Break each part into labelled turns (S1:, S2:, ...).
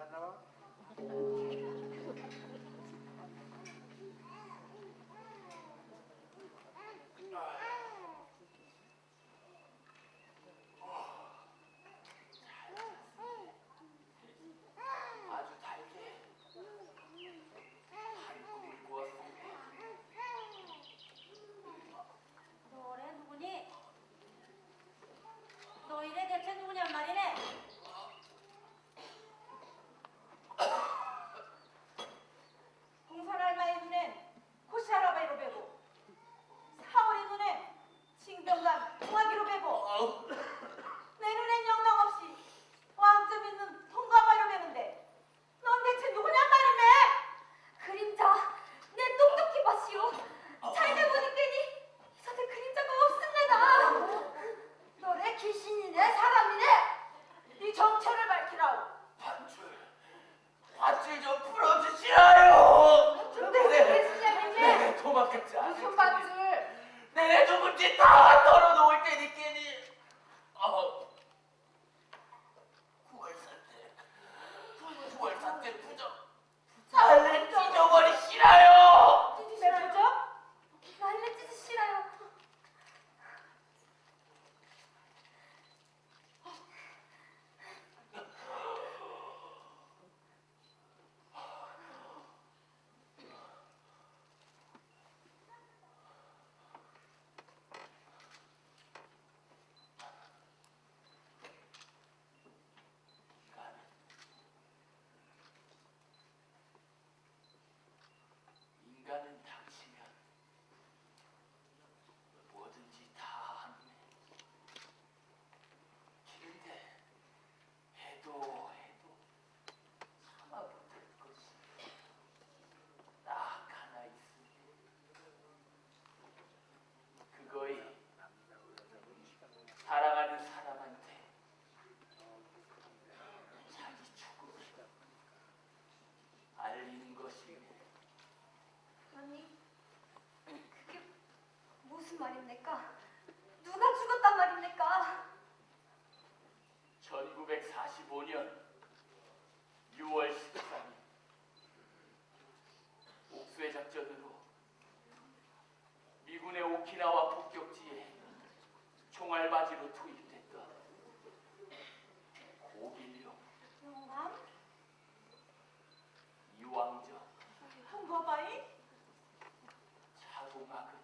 S1: 안 나와?
S2: 아주 달게 한 꿈을 꾸었습니다.
S3: 너래 누구니? 너 이래 대체 누구냔 말이네? 봉선할마의 눈엔 코시할아바이로 배고 사월의 눈엔 징병관 통화기로 배고 내 눈엔 영락없이 왕점 있는 통과바이로 배는데 넌 대체 누구냔 말이네?
S4: 그림자, 내 똑똑히 봐시오. 잘돼 보니까니 이사대 그림자가 없습니다.
S3: 너네 귀신이네 사람이네? 네 정체를 밝히라오.
S2: 밧줄 좀 풀어주시라요.
S3: 무슨 시작이니?
S2: 내내 도망갔지 않을
S3: 무슨
S2: 테니
S3: 밧줄?
S2: 내내 누군지 다 털어놓을 테니까니 9월 때 부정 달래 찢어버리시라요.
S3: 내 보죠?
S4: 날래 찢으시라요.
S2: 인간은 당시면 뭐든지 다 하네. 근데 해도 참아 못할 것이 딱 하나 있으니 그거이 사랑하는 사람한테 자기 죽음을 알리는 것이네.
S4: 아니, 그게 무슨 말입니까? 누가 죽었단 말입니까?
S2: 1945년 6월 13일 옥수의 작전으로 미군의 오키나와 폭격지에 총알바지로 투입됐던 고길룡,
S3: 영감?
S2: 이왕정,
S3: 한거바이?
S2: 차고막은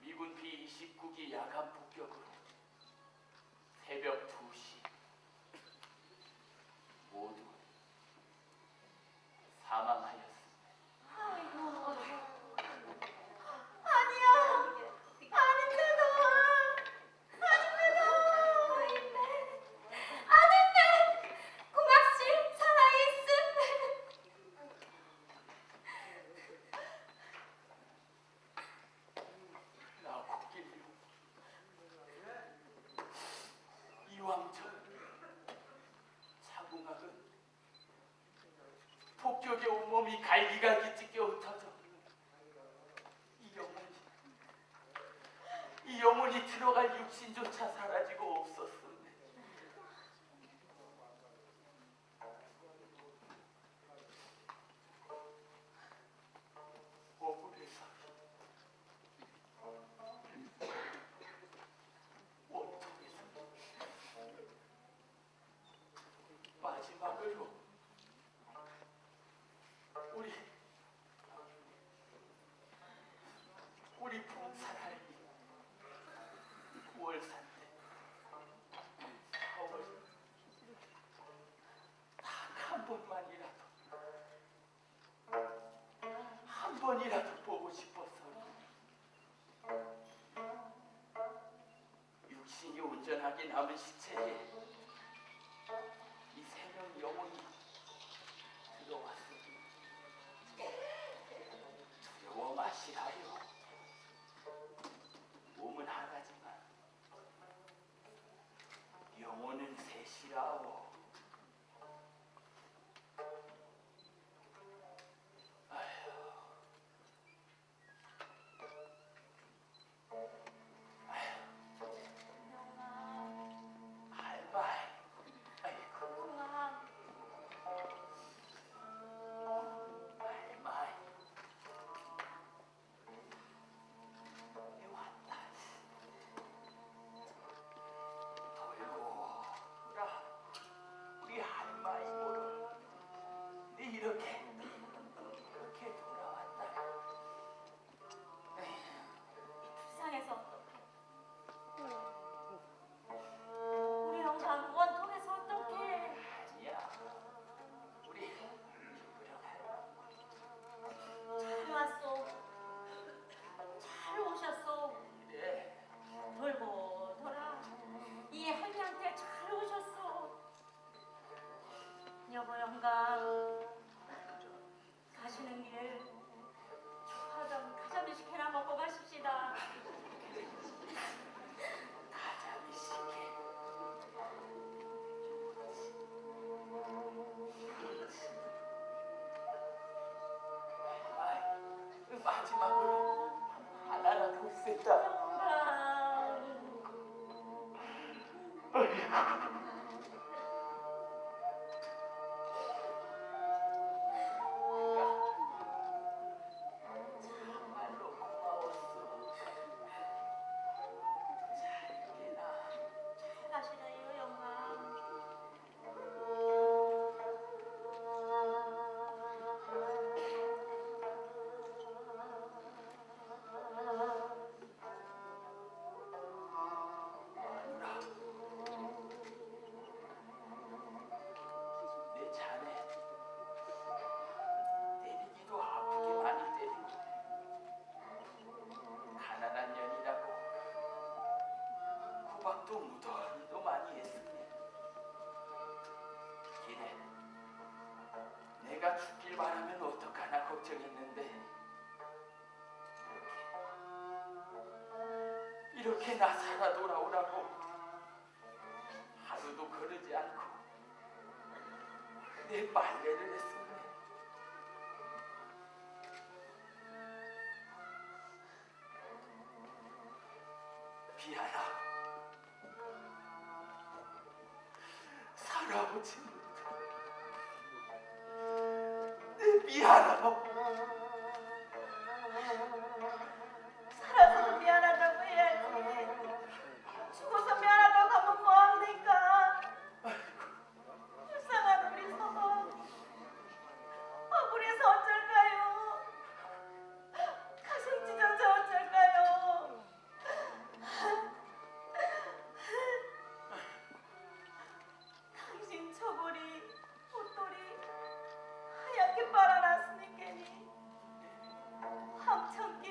S2: 미군 B-29기 야간 폭격으로 새벽 2시 모두 사망하였습니다.
S3: 아니야. 아닙니다.
S4: 아닌데! 고맙시 살아있음!
S2: 나 고길룡, 이왕정, 차고막은 폭격에 온몸이 갈기갈기 찢겨 흩어져 이 영혼이 들어갈 육신조차 사라지고 없었습니다. 억울해서 원통에서 마지막으로 우리 봉사할 9월 산때 4월 한 번이라도 보고 싶어서 육신이 온전하게 남은 시체에 이 세 명 영혼이 들어왔으니 두려워 마시라요. 몸은 하나지만 영혼은 셋이라오. 아이고,
S3: 영감 가시는 길 추하던 가자미 식혜나 먹고 가십시다.
S2: 가자미 식혜. 마지막으로 하나라도 쓰다. 정말로 고마웠어. 잘게나.
S3: 가시나요 영감?
S2: 마누라, 내 자네 때리기도 아프게 많이 때리고 가난한 년이라고 구박도 무더기도 많이 했으니 길에 내가 죽길 바라면 어떡하나 걱정했는데 이렇게 나 살아 돌아오라고 하루도 거르지 않고 내 빨래를 했었네. 미안하. 살아오지 못해. 내 미안하고.
S3: 살아서도 미안하다고 해야지. 죽어서 미안하다고 하면 뭐합니까? 불쌍한 우리 서방 억울해서 어쩔까요? 가슴 찢어져 어쩔까요? 당신 저고리 옷돌이 하얗게 빨아놨으니까니 황천길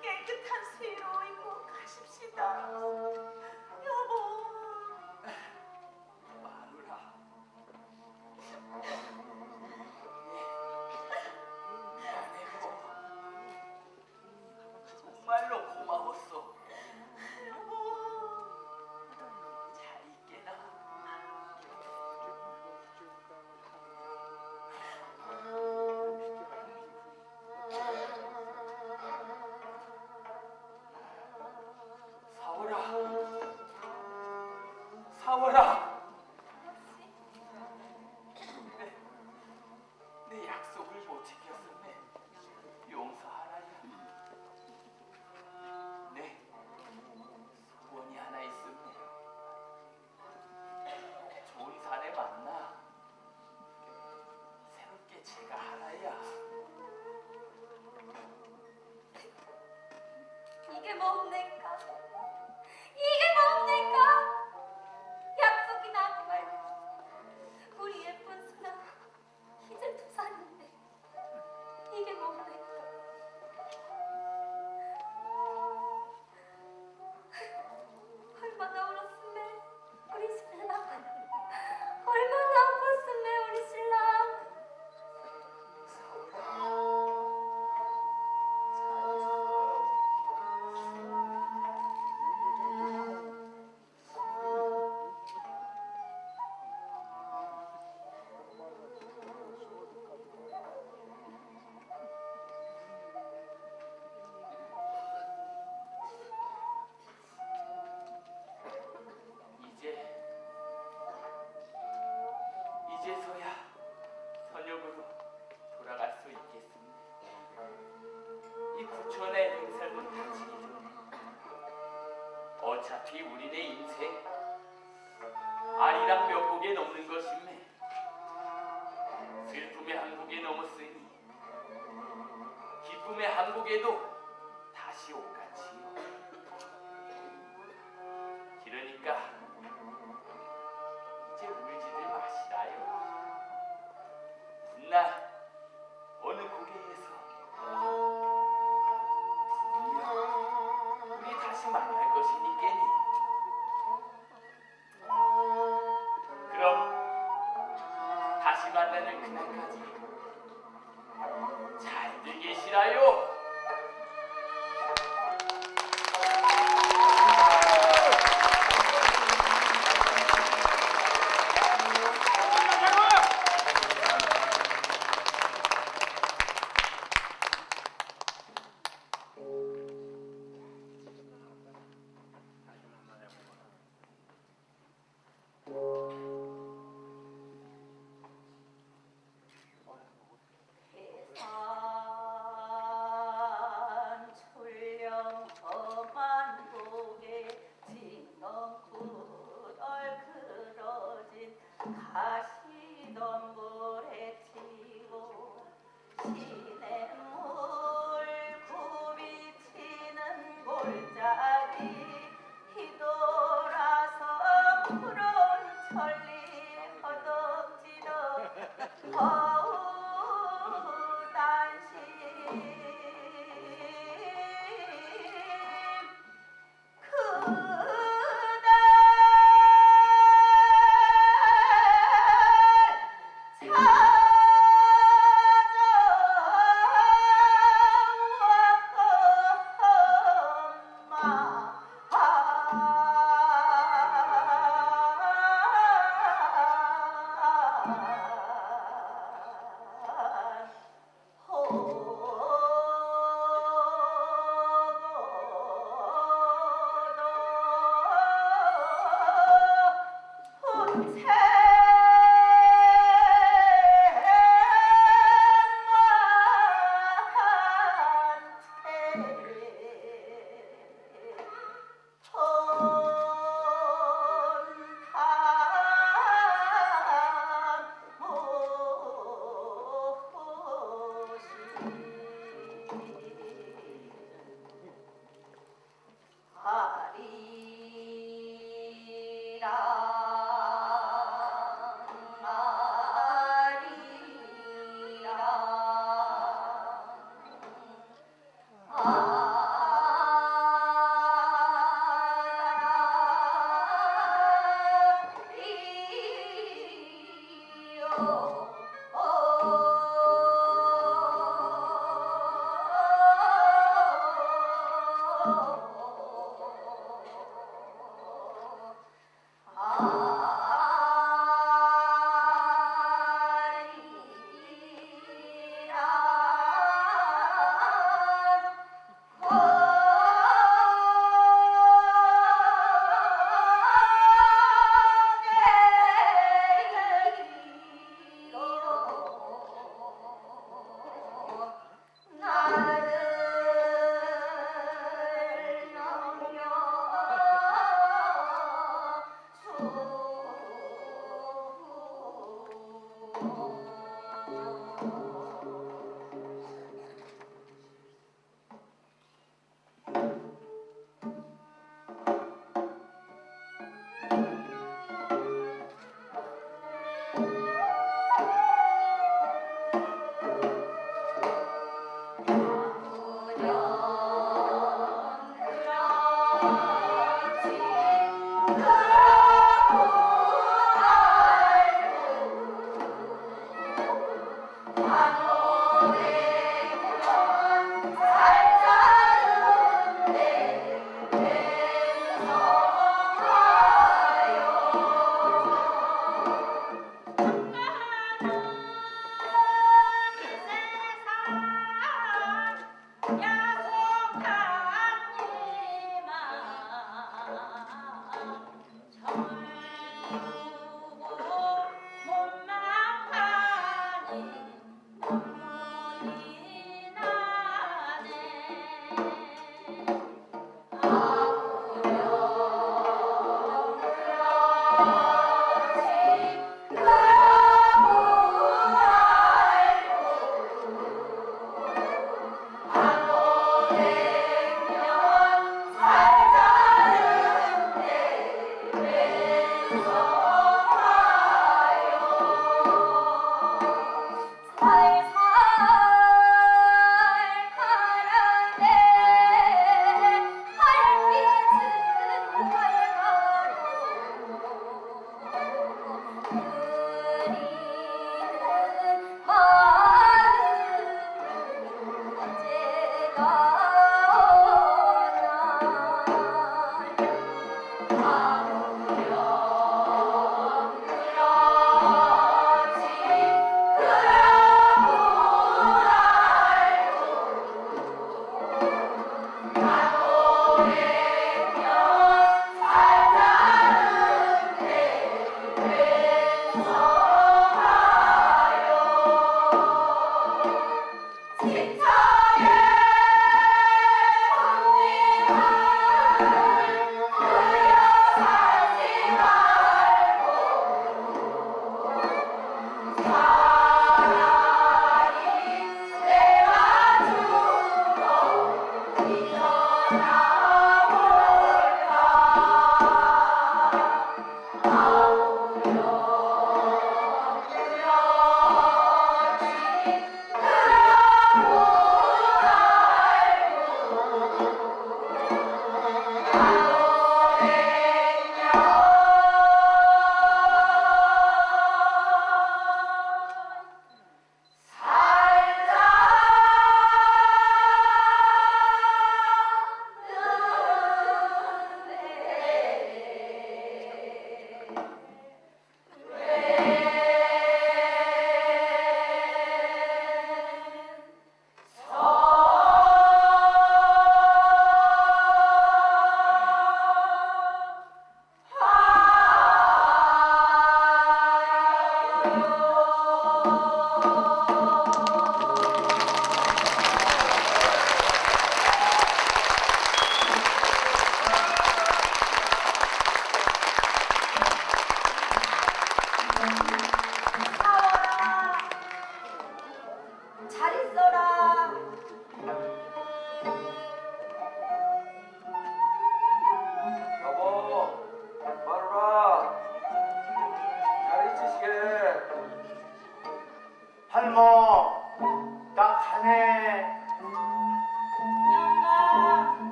S3: 깨끗한 수의로 입고 가십시다. 여보.
S2: 마누라. 미안해고 정말로 고마웠어.
S3: 여보.
S2: 잘 있게나. 사월아, 사월아. 내 약속을 못 지켰었네. 용서하라야. 네, 소원이 하나 있었네. 좋은 사내 만나 새롭게 제가 하나야.
S4: 이게 뭡니까? 이게 뭡니까? 약속이나 하지 말고 우리 예쁜 순아 이제 2살인데 이게 뭡니까? 얼마나 울었으면 우리 신랑 얼마나 아팠으면 우리 신랑
S2: 이제서야 선역으로 돌아갈 수 있겠습니다. 이 부천의 행살도 다치기 전에 어차피 우리네 인생 아리랑 몇 곡에 넘는 것이네. 슬픔의 한 곡에 넘었으니 기쁨의 한 곡에도 다시 오같이요. 그러니까 이제 울지들 마시라요. 훗날 어느 고개에서 분명 우리 다시 만날 것이니께니. 그럼 만나는 그날까지 잘들 계시라요.